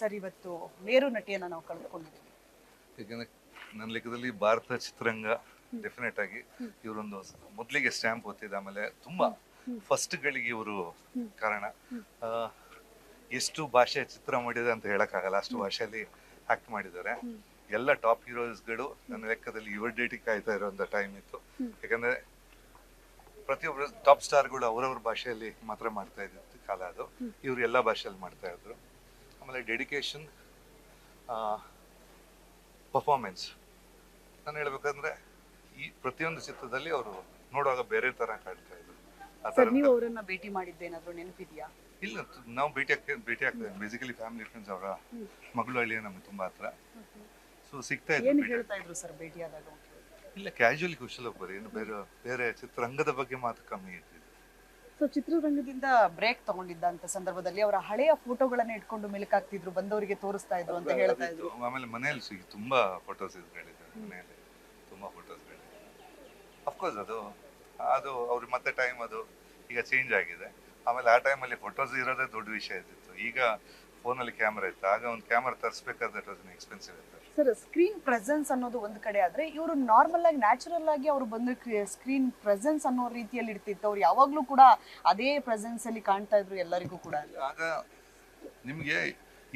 Sir ಇವತ್ತು ಮೇರು ನಟಿಯನ್ನ ನಾವು ಕಳೆದುಕೊಂಡಿದ್ದೀವಿ? ಯಾಕಂದ್ರೆ ನನ್ನ ಲೆಕ್ಕದಲ್ಲಿ ಭಾರತ ಚಿತ್ರರಂಗ ಡೆಫಿನೆಟ್ ಆಗಿ ಇವರೊಂದು ಮೊದಲಿಗೆ ಸ್ಟ್ಯಾಂಪ್ ಓದ್ತಿದ್ದ, ಆಮೇಲೆ ತುಂಬಾ ಫಸ್ಟ್ ಗಳಿಗೆ ಇವರು ಕಾರಣ. ಎಷ್ಟು ಭಾಷೆ ಚಿತ್ರ ಮಾಡಿದೆ ಅಂತ ಹೇಳಕ್ಕಾಗಲ್ಲ, ಅಷ್ಟು ಭಾಷೆಯಲ್ಲಿ ಆಕ್ಟ್ ಮಾಡಿದ್ದಾರೆ. ಎಲ್ಲ ಟಾಪ್ ಹೀರೋಸ್ಗಳು ನನ್ನ ಲೆಕ್ಕದಲ್ಲಿ ಇವ್ರ ಡೇಟಿಗೆ ಕಾಯ್ತಾ ಇರೋಂಥ ಟೈಮ್ ಇತ್ತು. ಯಾಕಂದ್ರೆ ಪ್ರತಿಯೊಬ್ಬರು ಟಾಪ್ ಸ್ಟಾರ್ಗಳು ಅವರವ್ರ ಭಾಷೆಯಲ್ಲಿ ಮಾತ್ರ ಮಾಡ್ತಾ ಇದ್ದಿತ್ತು ಕಾಲ ಅದು. ಇವ್ರು ಎಲ್ಲ ಭಾಷೆಯಲ್ಲಿ ಮಾಡ್ತಾ ಇದ್ರು. ಆಮೇಲೆ ಡೆಡಿಕೇಶನ್, ಪರ್ಫಾರ್ಮೆನ್ಸ್, ನಾನು ಹೇಳ್ಬೇಕಂದ್ರೆ ಈ ಪ್ರತಿಯೊಂದು ಚಿತ್ರದಲ್ಲಿ ಅವರು ನೋಡುವಾಗ ಬೇರೆ ತರ ಕಾಣ್ತಾ ಇದ್ರು. ನೀವು ಅವರನ್ನ ಭೇಟಿ ಮಾಡಿದ್ದೇನಾದ್ರೂ ನೆನಪಿದೆಯಾ? ಇಲ್ಲ, ನಾವು ಭೇಟಿ ಆಗ್ತೇವೆ. Basically family friends. ಅವರ ಮಗಳು ಹಳ್ಳಿ ನಮ್ಗೆ ತುಂಬಾ ಹತ್ರ. ಸೊ ಸಿಗ್ತಾ ಏನು ಹೇಳ್ತಾ ಇದ್ರು ಸರ್ ಭೇಟಿಯಾದಾಗ? ಇಲ್ಲ, ಕ್ಯಾಶುವಲಿ ಕುಶಲ ಒಬ್ಬರು, ಏನು ಬೇರೆ ಚಿತ್ರರಂಗದ ಬಗ್ಗೆ ಮಾತು ಕಮ್ಮಿ ಇರ್ತಿದೆ. ಸೊ ಚಿತ್ರರಂಗದಿಂದ ಬ್ರೇಕ್ ತಗೊಂಡಿದ್ದಂತ ಸಂದರ್ಭದಲ್ಲಿ ಅವರ ಹಳೆಯ ಫೋಟೋಗಳನ್ನ ಇಟ್ಕೊಂಡು ಮೆಲುಕಾಗ್ತಿದ್ರು, ಬಂದವರಿಗೆ ತೋರಿಸ್ತಾ ಇದ್ರು ಅಂತ ಹೇಳ್ತಾ ಇದ್ರು. ಆಮೇಲೆ ಮನೆಯಲ್ಲಿ ತುಂಬಾ ಫೋಟೋಸ್ ಇದ್ಗಳಿದೆ, ಮನೆಯಲ್ಲಿ ತುಂಬಾ ಫೋಟೋಸ್ಗಳಿದೆ. ಅಫ್ಕೋರ್ಸ್ ಅದು ಅವ್ರ ಮತ್ತೆ ಟೈಮ್ ಅದು ಈಗ ಚೇಂಜ್ ಆಗಿದೆ. ಆಮೇಲೆ ಆ ಟೈಮಲ್ಲಿ ಫೋಟೋಸ್ ಇರೋದೇ ದೊಡ್ಡ ವಿಷಯ ಇದ್ದಿತ್ತು. ಈಗ ಫೋನಲ್ಲಿ ಕ್ಯಾಮ್ರಾ ಇತ್ತು, ಆಗ ಒಂದು ಕ್ಯಾಮ್ರಾ ತರಿಸ್ಬೇಕಾದ್ರೆ ಎಕ್ಸ್ಪೆನ್ಸಿವ್ ಇತ್ತು. ಸರ್, ಸ್ಕ್ರೀನ್ ಪ್ರೆಸೆನ್ಸ್ ಅನ್ನೋದು ಒಂದ್ ಕಡೆ ಆದ್ರೆ, ಇವರು ನಾರ್ಮಲ್ ಆಗಿ ನ್ಯಾಚುರಲ್ ಆಗಿ ಅವ್ರು ಬಂದು ಸ್ಕ್ರೀನ್ ಪ್ರೆಸೆನ್ಸ್ ಅನ್ನೋ ರೀತಿಯಲ್ಲಿ ಇರ್ತಿತ್ತು. ಅವ್ರು ಯಾವಾಗ್ಲೂ ಕೂಡ ಅದೇ ಪ್ರೆಸೆನ್ಸ್ ಅಲ್ಲಿ ಕಾಣ್ತಾ ಇದ್ರು ಎಲ್ಲರಿಗೂ ಕೂಡ. ಆಗ ನಿಮ್ಗೆ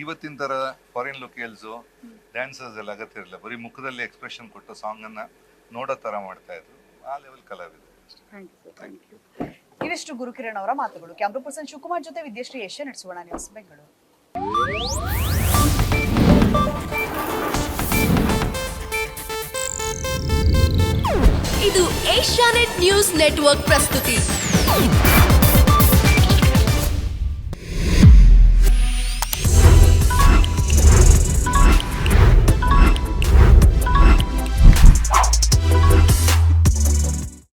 ಇವತ್ತಿನ ತರ ಫಾರಿನ್ ಲೊಕೇಲ್ಸ್ ಡ್ಯಾನ್ಸರ್ಸ್ ಎಲ್ಲ ಅಗತ್ಯ ಇರಲಿಲ್ಲ. ಬರೀ ಮುಖದಲ್ಲಿ ಎಕ್ಸ್ಪ್ರೆಷನ್ ಕೊಟ್ಟು ಸಾಂಗ್ ಅನ್ನ ನೋಡೋ ತರ ಮಾಡ್ತಾ ಇದ್ರು. ಆ ಲೆವೆಲ್ ಕಲಾವಿದರು. ಇವಿಷ್ಟು ಗುರುಕಿರಣ್ ಅವರ ಮಾತುಗಳು. ಕ್ಯಾಮ್ರಾ ಪರ್ಸನ್ ಶಿವಕುಮಾರ್ ಜೊತೆ ವಿದ್ಯಾಶ್ರೀ, ಏಷ್ಯಾನೆಟ್ ಸುವರ್ಣ ನ್ಯೂಸ್, ಬೆಂಗಳೂರು. ಇದು ಏಷ್ಯಾನೆಟ್ ನ್ಯೂಸ್ ನೆಟ್ವರ್ಕ್ ಪ್ರಸ್ತುತಿ.